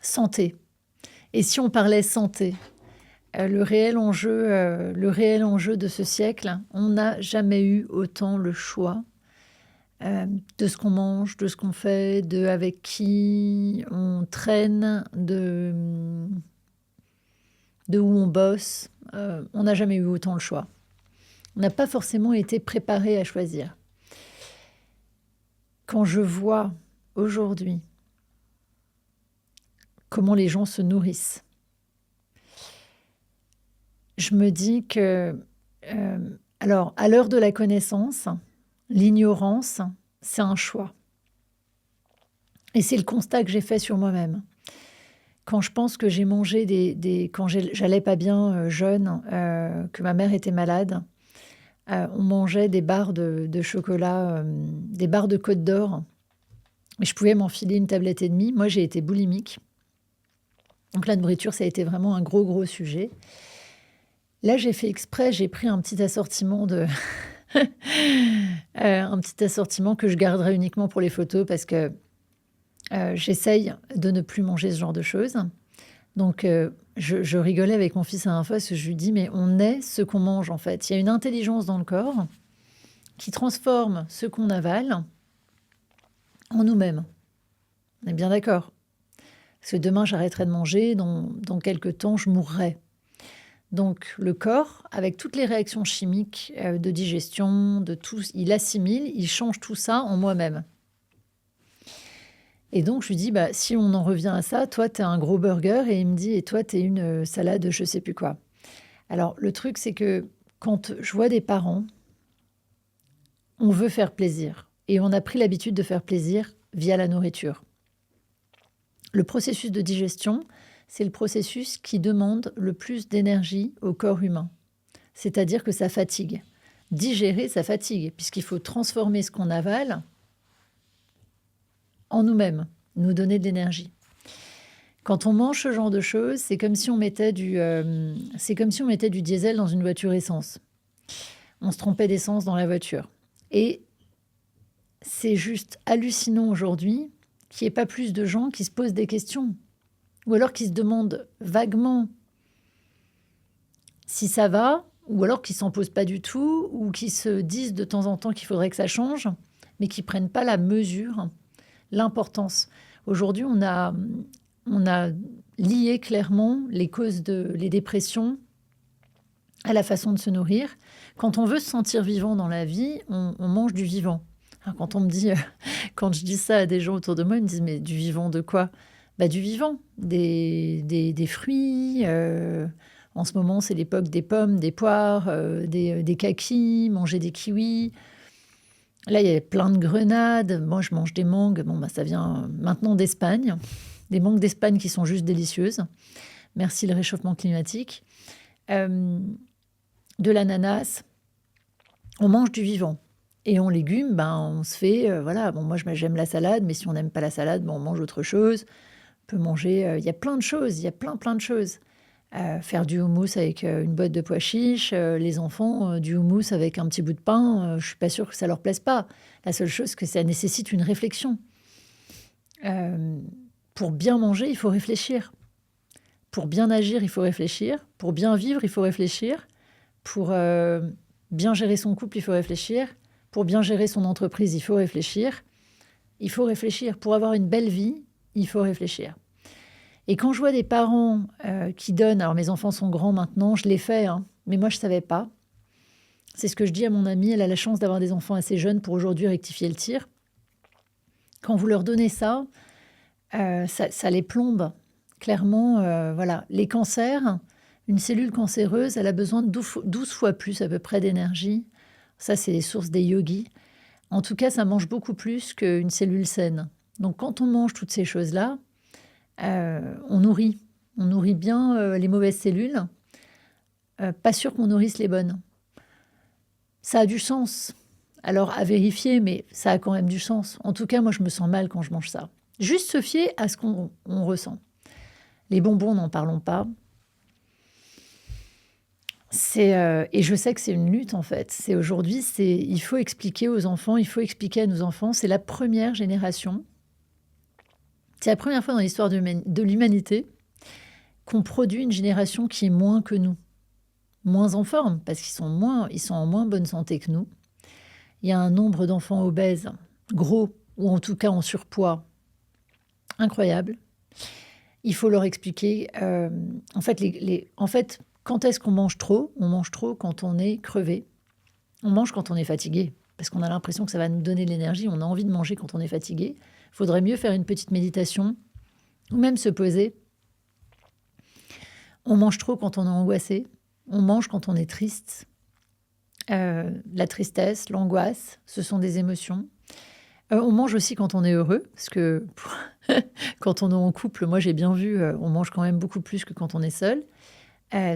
Santé. Et si on parlait santé, le réel enjeu de ce siècle, on n'a jamais eu autant le choix de ce qu'on mange, de ce qu'on fait, de avec qui on traîne, de où on bosse. On n'a jamais eu autant le choix. On n'a pas forcément été préparé à choisir. Quand je vois aujourd'hui comment les gens se nourrissent, je me dis que, alors, à l'heure de la connaissance, l'ignorance, c'est un choix. Et c'est le constat que j'ai fait sur moi-même. Quand je pense que j'ai mangé quand j'allais pas bien jeune, que ma mère était malade, on mangeait des barres de chocolat, des barres de Côte d'Or. Mais je pouvais m'enfiler une tablette et demie. Moi, j'ai été boulimique. Donc la nourriture, ça a été vraiment un gros sujet. Là, j'ai fait exprès, j'ai pris un petit assortiment un petit assortiment que je garderai uniquement pour les photos parce que j'essaye de ne plus manger ce genre de choses. Donc, je rigolais avec mon fils à la fois parce que je lui dis, mais on est ce qu'on mange en fait. Il y a une intelligence dans le corps qui transforme ce qu'on avale en nous-mêmes. On est bien d'accord. Parce que demain, j'arrêterai de manger, dans quelques temps, je mourrai. Donc, le corps, avec toutes les réactions chimiques de digestion, de tout, il assimile, il change tout ça en moi-même. Et donc, je lui dis, bah, si on en revient à ça, toi, t'es un gros burger, et il me dit, et toi, t'es une salade, je sais plus quoi. Alors, le truc, c'est que quand je vois des parents, on veut faire plaisir. Et on a pris l'habitude de faire plaisir via la nourriture. Le processus de digestion, c'est le processus qui demande le plus d'énergie au corps humain. C'est-à-dire que ça fatigue. Digérer, ça fatigue, puisqu'il faut transformer ce qu'on avale en nous-mêmes, nous donner de l'énergie. Quand on mange ce genre de choses, c'est comme si on mettait du diesel dans une voiture essence. On se trompait d'essence dans la voiture. Et c'est juste hallucinant aujourd'hui qu'il n'y ait pas plus de gens qui se posent des questions. Ou alors qui se demandent vaguement si ça va, ou alors qui ne s'en posent pas du tout, ou qui se disent de temps en temps qu'il faudrait que ça change, mais qui ne prennent pas la mesure, l'importance. Aujourd'hui, on a lié clairement les causes les dépressions à la façon de se nourrir. Quand on veut se sentir vivant dans la vie, on mange du vivant. Alors, quand je dis ça à des gens autour de moi, ils me disent, mais du vivant de quoi? Bah, du vivant, des fruits. En ce moment, c'est l'époque des pommes, des poires, des kakis, manger des kiwis. Là, il y a plein de grenades. Moi, je mange des mangues. Bon, bah, ça vient maintenant d'Espagne. Des mangues d'Espagne qui sont juste délicieuses. Merci le réchauffement climatique. De l'ananas. On mange du vivant. Et en légumes, ben, on se fait... voilà, bon, moi, j'aime la salade, mais si on n'aime pas la salade, ben, on mange autre chose. On peut manger... Il y a plein de choses. Il y a plein de choses. Faire du houmous avec une boîte de pois chiches. Les enfants, du houmous avec un petit bout de pain. Je suis pas sûre que ça leur plaise pas. La seule chose, c'est que ça nécessite une réflexion. Pour bien manger, il faut réfléchir. Pour bien agir, il faut réfléchir. Pour bien vivre, il faut réfléchir. Pour bien gérer son couple, il faut réfléchir. Pour bien gérer son entreprise, il faut réfléchir. Il faut réfléchir. Pour avoir une belle vie, il faut réfléchir. Et quand je vois des parents qui donnent... Alors, mes enfants sont grands maintenant, je l'ai fait, hein, mais moi, je ne savais pas. C'est ce que je dis à mon amie. Elle a la chance d'avoir des enfants assez jeunes pour aujourd'hui rectifier le tir. Quand vous leur donnez ça, ça les plombe. Clairement, voilà. Les cancers, une cellule cancéreuse, elle a besoin de 12 fois plus à peu près d'énergie. Ça, c'est les sources des yogis. En tout cas, ça mange beaucoup plus qu'une cellule saine. Donc, quand on mange toutes ces choses-là, on nourrit bien les mauvaises cellules. Pas sûr qu'on nourrisse les bonnes. Ça a du sens. Alors, à vérifier, mais ça a quand même du sens. En tout cas, moi, je me sens mal quand je mange ça. Juste se fier à ce qu'on ressent. Les bonbons, n'en parlons pas. Et je sais que c'est une lutte, en fait. Aujourd'hui, il faut expliquer aux enfants, il faut expliquer à nos enfants. C'est la première génération C'est la première fois dans l'histoire de l'humanité qu'on produit une génération qui est moins que nous, moins en forme, parce ils sont en moins bonne santé que nous. Il y a un nombre d'enfants obèses, gros, ou en tout cas en surpoids, incroyable. Il faut leur expliquer. En fait, quand est-ce qu'on mange trop? On mange trop quand on est crevé. On mange quand on est fatigué, parce qu'on a l'impression que ça va nous donner de l'énergie. On a envie de manger quand on est fatigué. Il faudrait mieux faire une petite méditation, ou même se poser. On mange trop quand on est angoissé. On mange quand on est triste. La tristesse, l'angoisse, ce sont des émotions. On mange aussi quand on est heureux, parce que quand on est en couple, moi j'ai bien vu, on mange quand même beaucoup plus que quand on est seul.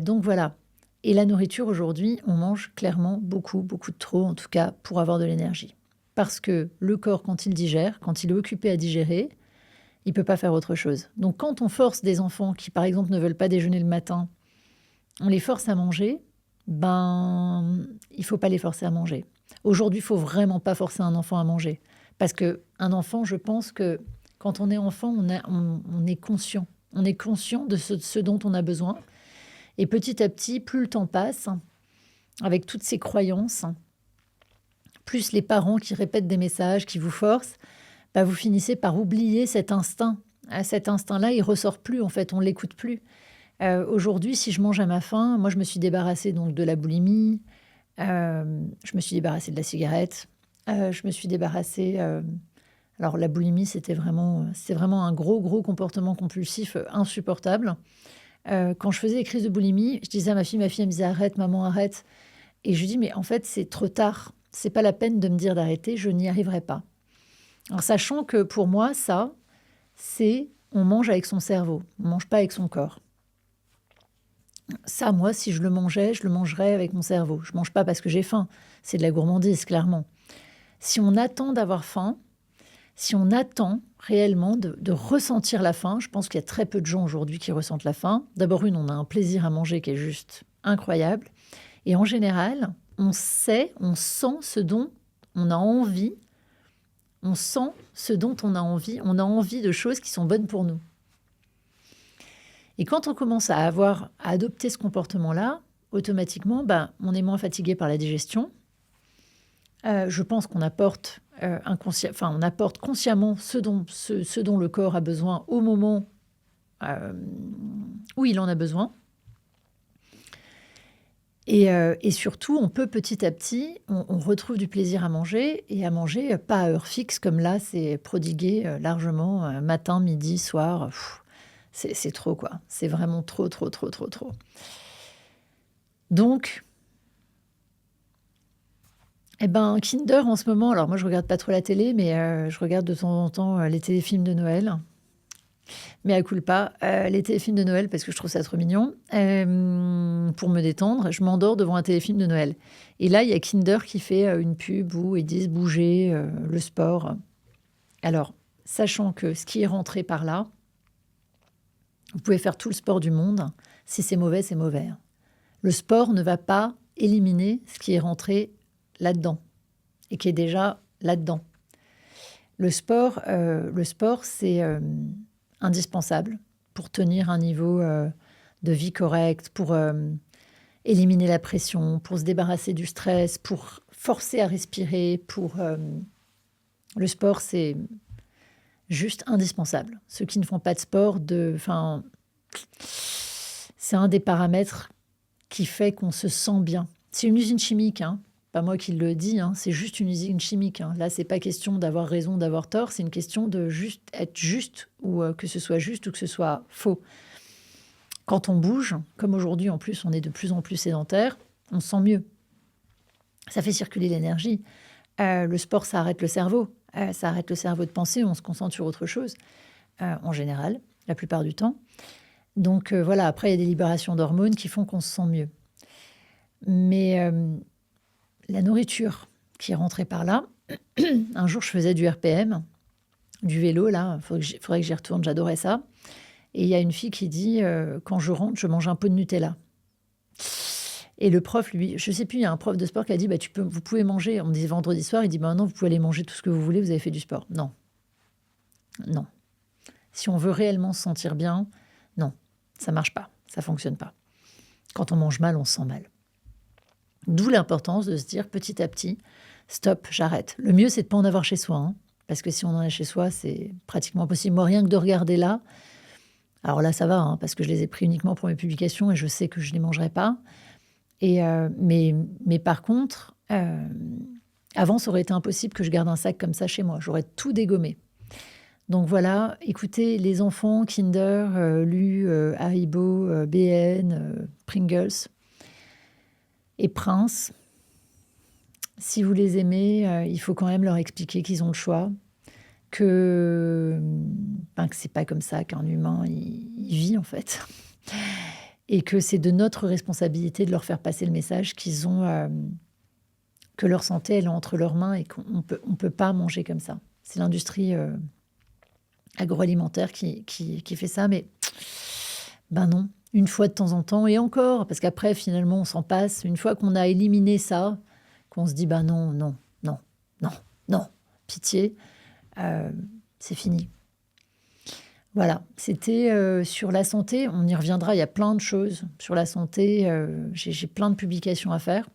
Donc voilà. Et la nourriture aujourd'hui, on mange clairement beaucoup, beaucoup de trop, en tout cas pour avoir de l'énergie. Parce que le corps, quand il digère, quand il est occupé à digérer, il ne peut pas faire autre chose. Donc quand on force des enfants qui, par exemple, ne veulent pas déjeuner le matin, on les force à manger, ben, il ne faut pas les forcer à manger. Aujourd'hui, il ne faut vraiment pas forcer un enfant à manger. Parce qu'un enfant, je pense que quand on est enfant, on est conscient. On est conscient de ce dont on a besoin. Et petit à petit, plus le temps passe, avec toutes ces croyances, plus les parents qui répètent des messages, qui vous forcent, bah vous finissez par oublier cet instinct. Cet instinct-là, il ressort plus, en fait, on ne l'écoute plus. Aujourd'hui, si je mange à ma faim, moi je me suis débarrassée donc de la boulimie, je me suis débarrassée de la cigarette, je me suis débarrassée... alors la boulimie, c'est vraiment un gros comportement compulsif insupportable. Quand je faisais des crises de boulimie, je disais à ma fille elle me disait: «Arrête maman, arrête». Et je lui dis: «Mais en fait, c'est trop tard. C'est pas la peine de me dire d'arrêter, je n'y arriverai pas». En sachant que pour moi, ça, c'est on mange avec son cerveau, on mange pas avec son corps. Ça, moi, si je le mangeais, je le mangerais avec mon cerveau. Je mange pas parce que j'ai faim. C'est de la gourmandise, clairement. Si on attend d'avoir faim, si on attend réellement de ressentir la faim, je pense qu'il y a très peu de gens aujourd'hui qui ressentent la faim. D'abord, on a un plaisir à manger qui est juste incroyable. Et en général, on sait, on sent ce dont on a envie. On sent ce dont on a envie. On a envie de choses qui sont bonnes pour nous. Et quand on commence à adopter ce comportement-là, automatiquement, on est moins fatigué par la digestion. Je pense qu'on apporte, on apporte consciemment ce dont le corps a besoin au moment où il en a besoin. Et surtout, on peut petit à petit, on retrouve du plaisir à manger, et à manger pas à heure fixe, comme là, c'est prodigué largement, matin, midi, soir. C'est trop, quoi. C'est vraiment trop. Donc, Kinder en ce moment, alors moi je regarde pas trop la télé, mais je regarde de temps en temps les téléfilms de Noël. Mais à culpa, les téléfilms de Noël, parce que je trouve ça trop mignon. Pour me détendre, je m'endors devant un téléfilm de Noël. Et là, il y a Kinder qui fait une pub où ils disent bouger, le sport. Alors, sachant que ce qui est rentré par là, vous pouvez faire tout le sport du monde. Si c'est mauvais, c'est mauvais. Le sport ne va pas éliminer ce qui est rentré là-dedans et qui est déjà là-dedans. Le sport, c'est indispensable pour tenir un niveau de vie correct, pour éliminer la pression, pour se débarrasser du stress, pour forcer à respirer. Le sport, c'est juste indispensable. Ceux qui ne font pas de sport, c'est un des paramètres qui fait qu'on se sent bien. C'est une usine chimique, hein. Pas moi qui le dis, hein. C'est juste une usine chimique, hein. Là, c'est pas question d'avoir raison, d'avoir tort, c'est une question de juste être juste, ou que ce soit juste ou que ce soit faux. Quand on bouge, comme aujourd'hui en plus on est de plus en plus sédentaire, on se sent mieux. Ça fait circuler l'énergie. Le sport, ça arrête le cerveau. Ça arrête le cerveau de penser, on se concentre sur autre chose, en général, la plupart du temps. Donc voilà, après il y a des libérations d'hormones qui font qu'on se sent mieux. Mais la nourriture qui est rentrée par là, un jour je faisais du RPM, du vélo, là, faudrait que j'y retourne, j'adorais ça. Et il y a une fille qui dit quand je rentre, je mange un pot de Nutella. Et le prof, lui, je sais plus, il y a un prof de sport qui a dit vous pouvez manger. On me disait vendredi soir, il dit non, vous pouvez aller manger tout ce que vous voulez, vous avez fait du sport. Non. Si on veut réellement se sentir bien, non, ça marche pas, ça fonctionne pas. Quand on mange mal, on se sent mal. D'où l'importance de se dire petit à petit: «Stop, j'arrête». Le mieux, c'est de pas en avoir chez soi, hein, parce que si on en a chez soi, c'est pratiquement impossible. Moi, rien que de regarder là, alors là, ça va, hein, parce que je les ai pris uniquement pour mes publications et je sais que je les mangerai pas mais par contre, avant, ça aurait été impossible que je garde un sac comme ça chez moi. J'aurais tout dégommé. Donc voilà, écoutez, les enfants, Kinder, Lu, Haribo, BN, Pringles et Prince, si vous les aimez, il faut quand même leur expliquer qu'ils ont le choix, que c'est pas comme ça qu'un humain il vit en fait et que c'est de notre responsabilité de leur faire passer le message qu'ils ont, que leur santé, elle est entre leurs mains et qu'on peut pas manger comme ça. C'est l'industrie, agroalimentaire qui fait ça, mais ben non, une fois de temps en temps et encore, parce qu'après finalement on s'en passe. Une fois qu'on a éliminé ça, qu'on se dit: «Ben non, non, non, non, non, pitié», c'est fini. Voilà, c'était, sur la santé, on y reviendra, il y a plein de choses sur la santé, j'ai plein de publications à faire.